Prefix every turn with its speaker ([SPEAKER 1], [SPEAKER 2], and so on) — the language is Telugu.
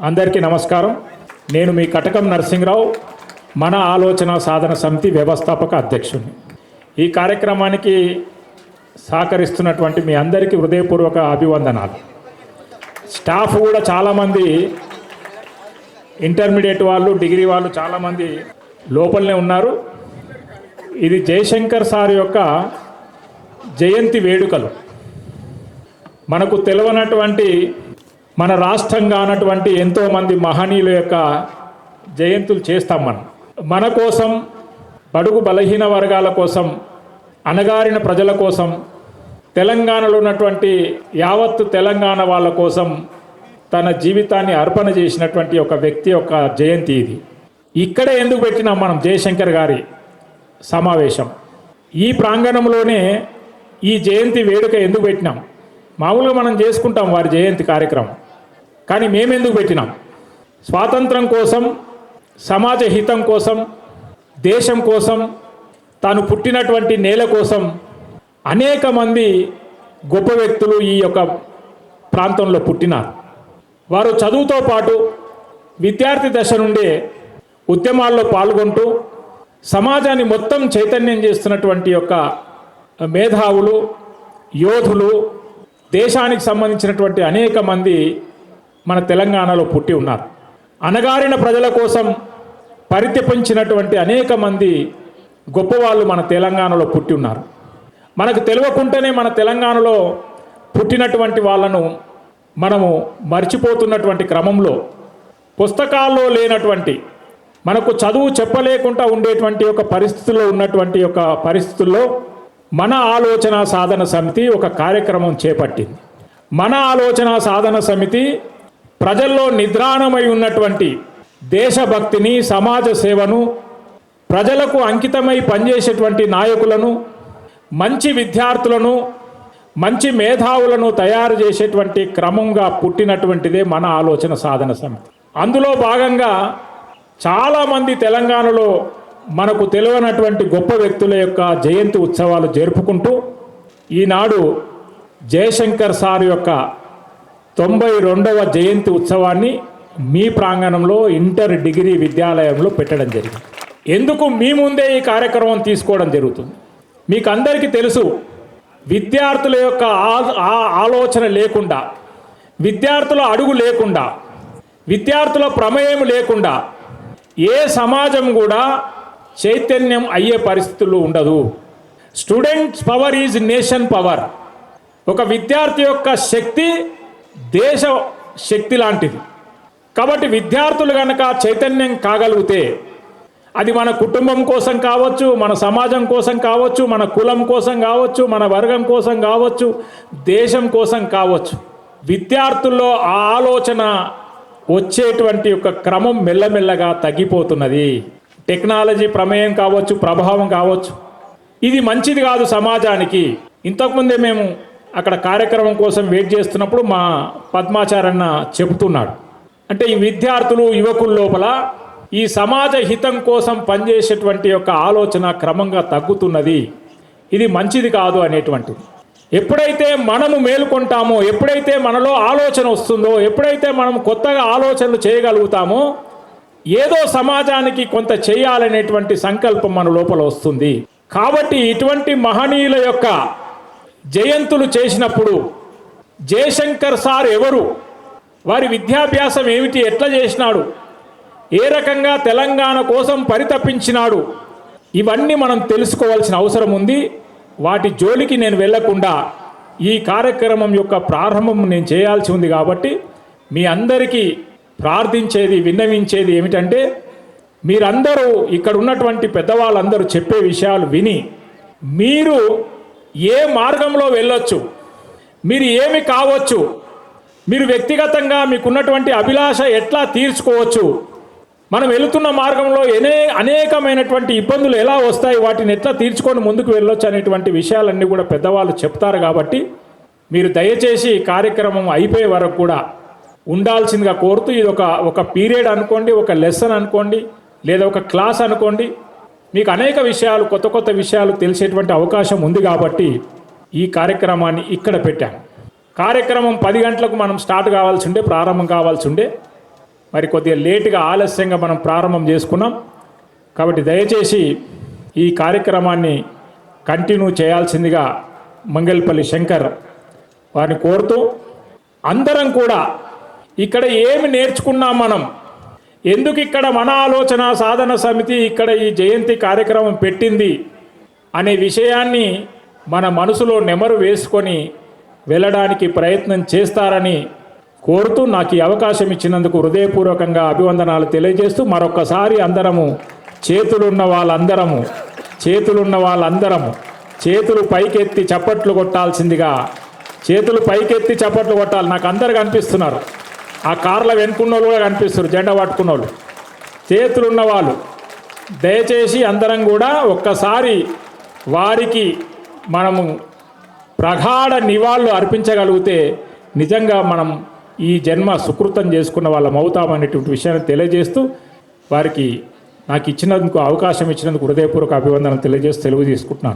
[SPEAKER 1] అందరికీ నమస్కారం. నేను మీ కటకం నరసింహరావు, మన ఆలోచన సాధన సమితి వ్యవస్థాపక అధ్యక్షుడిని. ఈ కార్యక్రమానికి సహకరిస్తున్నటువంటి మీ అందరికీ హృదయపూర్వక అభివందనాలు. స్టాఫ్ కూడా చాలామంది ఇంటర్మీడియట్ వాళ్ళు, డిగ్రీ వాళ్ళు చాలామంది లోపలనే ఉన్నారు. ఇది జయశంకర్ సార్ యొక్క జయంతి వేడుకలు. మనకు తెలియనటువంటి, మన రాష్ట్రంగా అన్నటువంటి ఎంతోమంది మహనీయుల యొక్క జయంతులు చేస్తాం. మన కోసం, బడుగు బలహీన వర్గాల కోసం, అణగారిన ప్రజల కోసం, తెలంగాణలో ఉన్నటువంటి యావత్తు తెలంగాణ వాళ్ళ కోసం తన జీవితాన్ని అర్పణ చేసినటువంటి ఒక వ్యక్తి యొక్క జయంతి ఇది. ఇక్కడే ఎందుకు పెట్టినాం మనం జయశంకర్ గారి సమావేశం? ఈ ప్రాంగణంలోనే ఈ జయంతి వేడుక ఎందుకు పెట్టినాం? మామూలుగా మనం చేసుకుంటాం వారి జయంతి కార్యక్రమం, కానీ మేమెందుకు పెట్టినాం? స్వాతంత్రం కోసం, సమాజ హితం కోసం, దేశం కోసం, తాను పుట్టినటువంటి నేల కోసం అనేక మంది గొప్ప వ్యక్తులు ఈ యొక్క ప్రాంతంలో పుట్టినారు. వారు చదువుతో పాటు విద్యార్థి దశ నుండే ఉద్యమాల్లో పాల్గొంటూ సమాజాన్ని మొత్తం చైతన్యం చేస్తున్నటువంటి యొక్క మేధావులు, యోధులు, దేశానికి సంబంధించినటువంటి అనేక మంది మన తెలంగాణలో పుట్టి ఉన్నారు. అణగారిన ప్రజల కోసం పరితపించినటువంటి అనేక మంది గొప్పవాళ్ళు మన తెలంగాణలో పుట్టి ఉన్నారు. మనకు తెలియకుండానే మన తెలంగాణలో పుట్టినటువంటి వాళ్ళను మనము మర్చిపోతున్నటువంటి క్రమంలో, పుస్తకాల్లో లేనటువంటి, మనకు చదువు చెప్పలేకుండా ఉండేటువంటి ఒక పరిస్థితుల్లో ఉన్నటువంటి ఒక పరిస్థితుల్లో మన ఆలోచన సాధన సమితి ఒక కార్యక్రమం చేపట్టింది. మన ఆలోచన సాధన సమితి ప్రజల్లో నిద్రాణమై ఉన్నటువంటి దేశభక్తిని, సమాజ సేవను, ప్రజలకు అంకితమై పనిచేసేటువంటి నాయకులను, మంచి విద్యార్థులను, మంచి మేధావులను తయారు చేసేటువంటి క్రమంగా పుట్టినటువంటిదే మన ఆలోచన సాధన సమితి. అందులో భాగంగా చాలామంది తెలంగాణలో మనకు తెలియనటువంటి గొప్ప వ్యక్తుల యొక్క జయంతి ఉత్సవాలు జరుపుకుంటూ ఈనాడు జయశంకర్ సార్ యొక్క 92వ జయంతి ఉత్సవాన్ని మీ ప్రాంగణంలో ఇంటర్ డిగ్రీ విద్యాలయంలో పెట్టడం జరిగింది. ఎందుకు మీ ముందే ఈ కార్యక్రమం తీసుకోవడం జరుగుతుంది? మీకు అందరికీ తెలుసు, విద్యార్థుల యొక్క ఆలోచన లేకుండా, విద్యార్థుల అడుగు లేకుండా, విద్యార్థుల ప్రమేయం లేకుండా ఏ సమాజం కూడా చైతన్యం అయ్యే పరిస్థితులు ఉండదు. Students power is nation power. ఒక విద్యార్థి యొక్క శక్తి దేశ శక్తి లాంటిది. కాబట్టి విద్యార్థులు కనుక చైతన్యం కాగలిగితే అది మన కుటుంబం కోసం కావచ్చు, మన సమాజం కోసం కావచ్చు, మన కులం కోసం కావచ్చు, మన వర్గం కోసం కావచ్చు, దేశం కోసం కావచ్చు, విద్యార్థుల్లో ఆ ఆలోచన వచ్చేటువంటి ఒక క్రమం మెల్లమెల్లగా తగ్గిపోతున్నది. టెక్నాలజీ ప్రమేయం కావచ్చు, ప్రభావం కావచ్చు, ఇది మంచిది కాదు సమాజానికి. ఇంతకుముందే మేము అక్కడ కార్యక్రమం కోసం వెయిట్ చేస్తున్నప్పుడు మా పద్మాచారన్న చెబుతున్నాడు, అంటే ఈ విద్యార్థులు, యువకుల లోపల ఈ సమాజ హితం కోసం పనిచేసేటువంటి యొక్క ఆలోచన క్రమంగా తగ్గుతున్నది, ఇది మంచిది కాదు అనేటువంటిది. ఎప్పుడైతే మనము మేలుకొంటామో, ఎప్పుడైతే మనలో ఆలోచన వస్తుందో, ఎప్పుడైతే మనం కొత్తగా ఆలోచనలు చేయగలుగుతామో, ఏదో సమాజానికి కొంత చేయాలనేటువంటి సంకల్పం మన లోపల వస్తుంది. కాబట్టి ఇటువంటి మహనీయుల యొక్క జయంతులు చేసినప్పుడు జయశంకర్ సార్ ఎవరు, వారి విద్యాభ్యాసం ఏమిటి, ఎట్లా చేసినాడు, ఏ రకంగా తెలంగాణ కోసం పరితపించినాడు, ఇవన్నీ మనం తెలుసుకోవాల్సిన అవసరం ఉంది. వాటి జోలికి నేను వెళ్లకుండా ఈ కార్యక్రమం యొక్క ప్రారంభం నేను చేయాల్సి ఉంది. కాబట్టి మీ అందరికీ ప్రార్థించేది, విన్నవించేది ఏమిటంటే, మీరందరూ ఇక్కడ ఉన్నటువంటి పెద్దవాళ్ళందరూ చెప్పే విషయాలు విని మీరు ఏ మార్గంలో వెళ్ళొచ్చు, మీరు ఏమి కావచ్చు, మీరు వ్యక్తిగతంగా మీకున్నటువంటి అభిలాష ఎట్లా తీర్చుకోవచ్చు, మనం వెళుతున్న మార్గంలో అనేకమైనటువంటి ఇబ్బందులు ఎలా వస్తాయి, వాటిని ఎట్లా తీర్చుకొని ముందుకు వెళ్ళొచ్చు అనేటువంటి విషయాలన్నీ కూడా పెద్దవాళ్ళు చెప్తారు. కాబట్టి మీరు దయచేసి కార్యక్రమం అయిపోయే వరకు కూడా ఉండాల్సిందిగా కోరుతూ, ఇది ఒక పీరియడ్ అనుకోండి, ఒక లెసన్ అనుకోండి, లేదా ఒక క్లాస్ అనుకోండి, మీకు అనేక విషయాలు, కొత్త కొత్త విషయాలు తెలిసేటువంటి అవకాశం ఉంది. కాబట్టి ఈ కార్యక్రమాన్ని ఇక్కడ పెట్టాను. కార్యక్రమం 10 గంటలకు మనం స్టార్ట్ కావాల్సి ఉండే, ప్రారంభం కావాల్సి ఉండే, మరి కొద్దిగా లేటుగా ఆలస్యంగా మనం ప్రారంభం చేసుకున్నాం. కాబట్టి దయచేసి ఈ కార్యక్రమాన్ని కంటిన్యూ చేయాల్సిందిగా మంగళపల్లి శంకర్ వారిని కోరుతూ, అందరం కూడా ఇక్కడ ఏమి నేర్చుకున్నాం, మనం ఎందుకు ఇక్కడ మన ఆలోచన సాధన సమితి ఇక్కడ ఈ జయంతి కార్యక్రమం పెట్టింది అనే విషయాన్ని మన మనసులో నెమరు వేసుకొని వెళ్ళడానికి ప్రయత్నం చేస్తారని కోరుతూ, నాకు ఈ అవకాశం ఇచ్చినందుకు హృదయపూర్వకంగా అభివందనాలు తెలియజేస్తూ, మరొక్కసారి అందరము చేతులున్న వాళ్ళందరము చేతులు పైకెత్తి చప్పట్లు కొట్టాల్సిందిగా, చేతులు పైకెత్తి చప్పట్లు కొట్టాలి. నాకు అందరు కనిపిస్తున్నారు, ఆ కార్ల వెనుకున్నోళ్ళు కూడా కనిపిస్తున్నారు, జెండా పట్టుకున్నోళ్ళు. చేతులున్న వాళ్ళు దయచేసి అందరం కూడా ఒక్కసారి వారికి మనము ప్రగాఢ నివాళులు అర్పించగలిగితే నిజంగా మనం ఈ జన్మ సుకృతం చేసుకున్న వాళ్ళం అవుతామనేటువంటి విషయాన్ని తెలియజేస్తూ, వారికి నాకు ఇచ్చినందుకు అవకాశం ఇచ్చినందుకు హృదయపూర్వక అభివందనలు తెలియజేస్తూ సెలవు తీసుకుంటున్నాను.